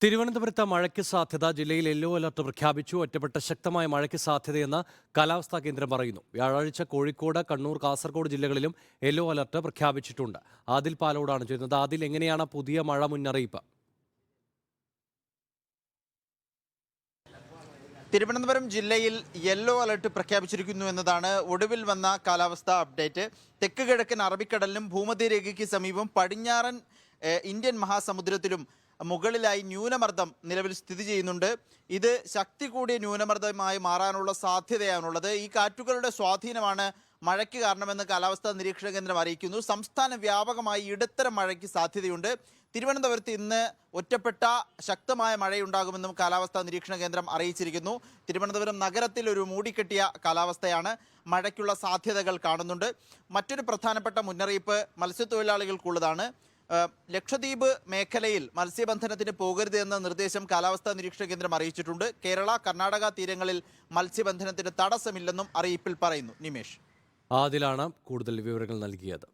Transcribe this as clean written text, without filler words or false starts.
തിരുവനന്തപുരത്ത് മഴയ്ക്ക് സാധ്യത. ജില്ലയിൽ യെല്ലോ അലർട്ട് പ്രഖ്യാപിച്ചു. ഒറ്റപ്പെട്ട ശക്തമായ മഴയ്ക്ക് സാധ്യതയെന്ന് കാലാവസ്ഥാ കേന്ദ്രം പറയുന്നു. വ്യാഴാഴ്ച കോഴിക്കോട്, കണ്ണൂർ, കാസർഗോഡ് ജില്ലകളിലും യെല്ലോ അലർട്ട് പ്രഖ്യാപിച്ചിട്ടുണ്ട്. ആദിൽ പാലോടാണ് ചെയ്യുന്നത്. ആദിൽ, എങ്ങനെയാണ് പുതിയ മഴ മുന്നറിയിപ്പ്? തിരുവനന്തപുരം ജില്ലയിൽ യെല്ലോ അലർട്ട് പ്രഖ്യാപിച്ചിരിക്കുന്നു എന്നതാണ് ഒടുവിൽ വന്ന കാലാവസ്ഥാ അപ്ഡേറ്റ്. തെക്ക് കിഴക്കൻ അറബിക്കടലിനും ഭൂമധ്യരേഖയ്ക്ക് സമീപം പടിഞ്ഞാറൻ ഇന്ത്യൻ മഹാസമുദ്രത്തിലും മുകളിലായി ന്യൂനമർദ്ദം നിലവിൽ സ്ഥിതി ചെയ്യുന്നുണ്ട്. ഇത് ശക്തി കൂടിയ ന്യൂനമർദ്ദമായി മാറാനുള്ള സാധ്യതയാണുള്ളത്. ഈ കാറ്റുകളുടെ സ്വാധീനമാണ് മഴയ്ക്ക് കാരണമെന്ന് കാലാവസ്ഥാ നിരീക്ഷണ കേന്ദ്രം അറിയിക്കുന്നു. സംസ്ഥാന വ്യാപകമായി ഇടത്തരം മഴയ്ക്ക് സാധ്യതയുണ്ട്. തിരുവനന്തപുരത്ത് ഇന്ന് ഒറ്റപ്പെട്ട ശക്തമായ മഴയുണ്ടാകുമെന്നും കാലാവസ്ഥാ നിരീക്ഷണ കേന്ദ്രം അറിയിച്ചിരിക്കുന്നു. തിരുവനന്തപുരം നഗരത്തിൽ ഒരു മൂടിക്കെട്ടിയ കാലാവസ്ഥയാണ്. മഴയ്ക്കുള്ള സാധ്യതകൾ കാണുന്നുണ്ട്. മറ്റൊരു പ്രധാനപ്പെട്ട മുന്നറിയിപ്പ് മത്സ്യത്തൊഴിലാളികൾക്കുള്ളതാണ്. ലക്ഷദ്വീപ് മേഖലയിൽ മത്സ്യബന്ധനത്തിന് പോകരുത് എന്ന നിർദ്ദേശം കാലാവസ്ഥാ നിരീക്ഷണ കേന്ദ്രം അറിയിച്ചിട്ടുണ്ട്. കേരള, കർണാടക തീരങ്ങളിൽ മത്സ്യബന്ധനത്തിന് തടസ്സമില്ലെന്നും അറിയിപ്പിൽ പറയുന്നു. നിമേഷ്. ആദിലാണ് കൂടുതൽ വിവരങ്ങൾ നൽകിയത്.